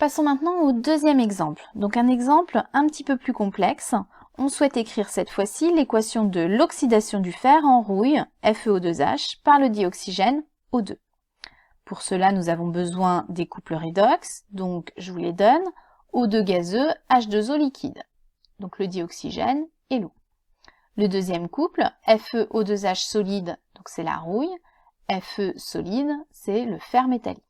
Passons maintenant au deuxième exemple. Donc un exemple un petit peu plus complexe. On souhaite écrire cette fois-ci l'équation de l'oxydation du fer en rouille, FeO2H, par le dioxygène O2. Pour cela, nous avons besoin des couples redox, donc je vous les donne, O2 gazeux, H2O liquide, donc le dioxygène et l'eau. Le deuxième couple, FeO2H solide, donc c'est la rouille, Fe solide, c'est le fer métallique.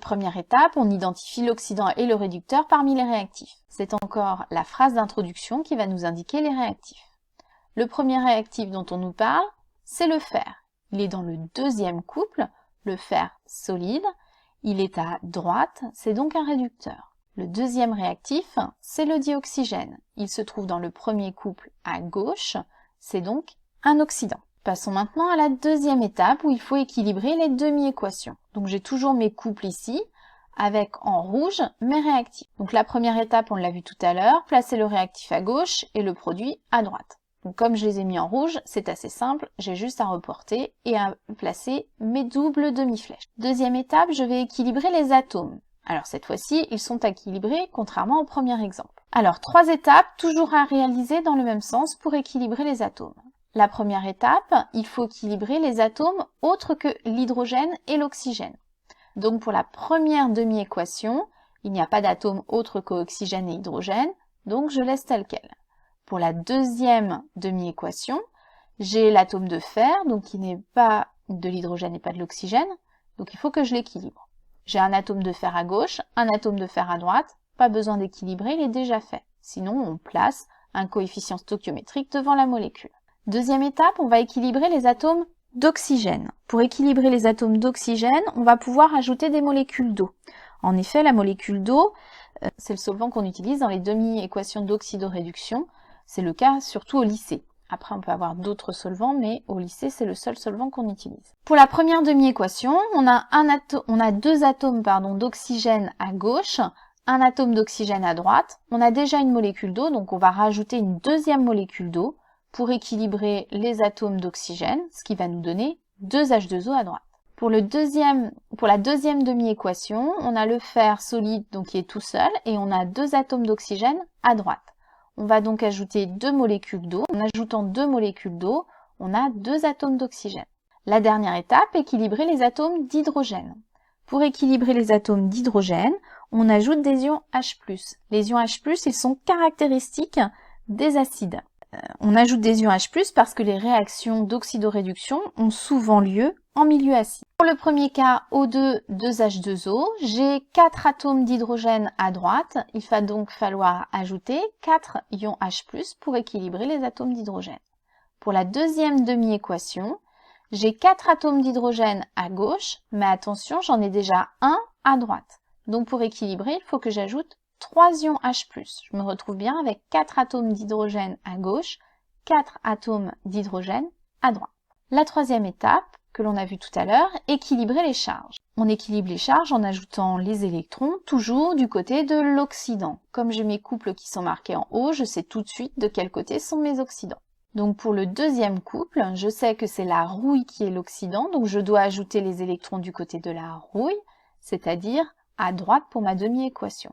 Première étape, on identifie l'oxydant et le réducteur parmi les réactifs. C'est encore la phrase d'introduction qui va nous indiquer les réactifs. Le premier réactif dont on nous parle, c'est le fer. Il est dans le deuxième couple, le fer solide. Il est à droite, c'est donc un réducteur. Le deuxième réactif, c'est le dioxygène. Il se trouve dans le premier couple à gauche, c'est donc un oxydant. Passons maintenant à la deuxième étape où il faut équilibrer les demi-équations. Donc j'ai toujours mes couples ici, avec en rouge mes réactifs. Donc la première étape, on l'a vu tout à l'heure, placer le réactif à gauche et le produit à droite. Donc comme je les ai mis en rouge, c'est assez simple, j'ai juste à reporter et à placer mes doubles demi-flèches. Deuxième étape, je vais équilibrer les atomes. Alors cette fois-ci, ils sont équilibrés contrairement au premier exemple. Alors 3 étapes, toujours à réaliser dans le même sens pour équilibrer les atomes. La première étape, il faut équilibrer les atomes autres que l'hydrogène et l'oxygène. Donc pour la première demi-équation, il n'y a pas d'atomes autres qu'oxygène et hydrogène, donc je laisse tel quel. Pour la deuxième demi-équation, j'ai l'atome de fer, donc qui n'est pas de l'hydrogène et pas de l'oxygène, donc il faut que je l'équilibre. J'ai un atome de fer à gauche, un atome de fer à droite, pas besoin d'équilibrer, il est déjà fait. Sinon, on place un coefficient stoichiométrique devant la molécule. Deuxième étape, on va équilibrer les atomes d'oxygène. Pour équilibrer les atomes d'oxygène, on va pouvoir ajouter des molécules d'eau. En effet, la molécule d'eau, c'est le solvant qu'on utilise dans les demi-équations d'oxydoréduction. C'est le cas surtout au lycée. Après, on peut avoir d'autres solvants, mais au lycée, c'est le seul solvant qu'on utilise. Pour la première demi-équation, on a deux atomes d'oxygène à gauche, un atome d'oxygène à droite. On a déjà une molécule d'eau, donc on va rajouter une deuxième molécule d'eau pour équilibrer les atomes d'oxygène, ce qui va nous donner 2 H2O à droite. Pour la deuxième demi-équation, on a le fer solide donc qui est tout seul et on a 2 atomes d'oxygène à droite. On va donc ajouter 2 molécules d'eau. En ajoutant 2 molécules d'eau, on a 2 atomes d'oxygène. La dernière étape, équilibrer les atomes d'hydrogène. Pour équilibrer les atomes d'hydrogène, on ajoute des ions H+. Les ions H+, ils sont caractéristiques des acides. On ajoute des ions H+, parce que les réactions d'oxydoréduction ont souvent lieu en milieu acide. Pour le premier cas, O2, 2H2O, j'ai 4 atomes d'hydrogène à droite. Il va donc falloir ajouter 4 ions H+, pour équilibrer les atomes d'hydrogène. Pour la deuxième demi-équation, j'ai 4 atomes d'hydrogène à gauche, mais attention, j'en ai déjà un à droite. Donc pour équilibrer, il faut que j'ajoute 3 ions H+. Je me retrouve bien avec 4 atomes d'hydrogène à gauche, 4 atomes d'hydrogène à droite. La troisième étape, que l'on a vue tout à l'heure, équilibrer les charges. On équilibre les charges en ajoutant les électrons, toujours du côté de l'oxydant. Comme j'ai mes couples qui sont marqués en haut, je sais tout de suite de quel côté sont mes oxydants. Donc pour le deuxième couple, je sais que c'est la rouille qui est l'oxydant, donc je dois ajouter les électrons du côté de la rouille, c'est-à-dire à droite pour ma demi-équation.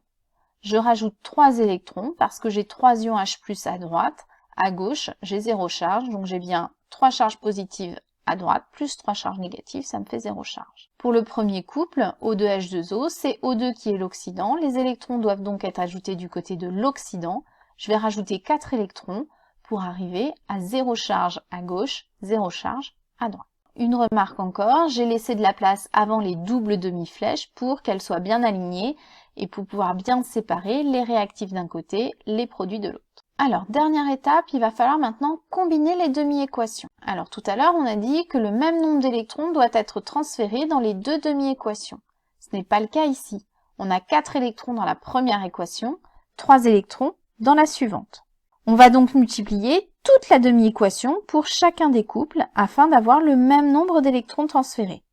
Je rajoute 3 électrons parce que j'ai 3 ions H+ à droite. À gauche, j'ai 0 charge, donc j'ai bien 3 charges positives à droite plus 3 charges négatives, ça me fait 0 charge. Pour le premier couple, O2H2O, c'est O2 qui est l'oxydant. Les électrons doivent donc être ajoutés du côté de l'oxydant. Je vais rajouter 4 électrons pour arriver à 0 charge à gauche, 0 charge à droite. Une remarque encore, j'ai laissé de la place avant les doubles demi-flèches pour qu'elles soient bien alignées et pour pouvoir bien séparer les réactifs d'un côté, les produits de l'autre. Alors, dernière étape, il va falloir maintenant combiner les demi-équations. Alors, tout à l'heure, on a dit que le même nombre d'électrons doit être transféré dans les deux demi-équations. Ce n'est pas le cas ici. On a 4 électrons dans la première équation, 3 électrons dans la suivante. On va donc multiplier toute la demi-équation pour chacun des couples afin d'avoir le même nombre d'électrons transférés.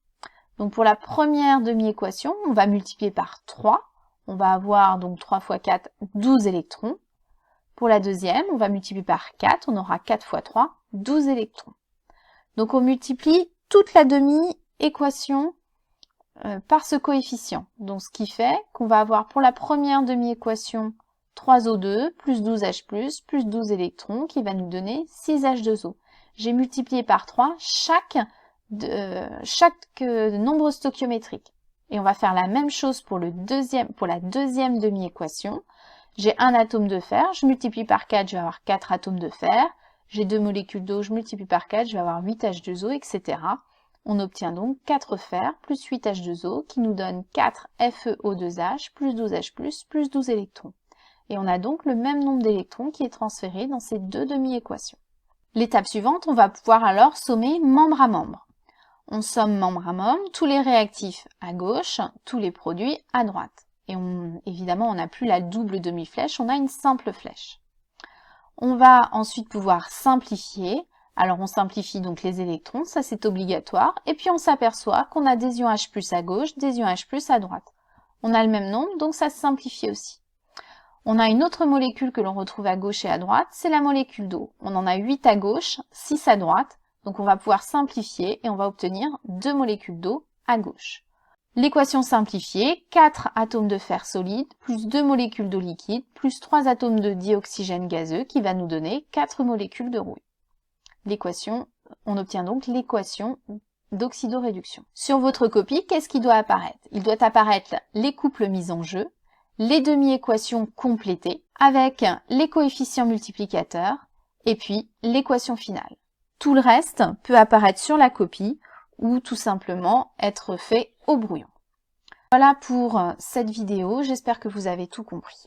Donc pour la première demi-équation, on va multiplier par 3. On va avoir donc 3 fois 4, 12 électrons. Pour la deuxième, on va multiplier par 4. On aura 4 fois 3, 12 électrons. Donc on multiplie toute la demi-équation par ce coefficient. Donc ce qui fait qu'on va avoir pour la première demi-équation 3O2 plus 12H+, plus 12 électrons qui va nous donner 6H2O. J'ai multiplié par 3 chaque nombre stoichiométrique. Et on va faire la même chose pour la deuxième demi-équation. J'ai un atome de fer, je multiplie par 4, je vais avoir 4 atomes de fer. J'ai 2 molécules d'eau, je multiplie par 4, je vais avoir 8H2O, etc. On obtient donc 4 fer plus 8H2O qui nous donne 4 FeO2H plus 12H+, plus 12 électrons. Et on a donc le même nombre d'électrons qui est transféré dans ces deux demi-équations. L'étape suivante, on va pouvoir alors sommer membre à membre. On somme membre à membre, tous les réactifs à gauche, tous les produits à droite. Et évidemment, on n'a plus la double demi-flèche, on a une simple flèche. On va ensuite pouvoir simplifier. Alors on simplifie donc les électrons, ça c'est obligatoire. Et puis on s'aperçoit qu'on a des ions H+ à gauche, des ions H+ à droite. On a le même nombre, donc ça se simplifie aussi. On a une autre molécule que l'on retrouve à gauche et à droite, c'est la molécule d'eau. On en a 8 à gauche, 6 à droite. Donc on va pouvoir simplifier et on va obtenir 2 molécules d'eau à gauche. L'équation simplifiée, 4 atomes de fer solide, plus 2 molécules d'eau liquide, plus 3 atomes de dioxygène gazeux, qui va nous donner 4 molécules de rouille. On obtient donc l'équation d'oxydoréduction. Sur votre copie, qu'est-ce qui doit apparaître? Il doit apparaître les couples mis en jeu, les demi-équations complétées, avec les coefficients multiplicateurs, et puis l'équation finale. Tout le reste peut apparaître sur la copie, ou tout simplement être fait au brouillon. Voilà pour cette vidéo, j'espère que vous avez tout compris.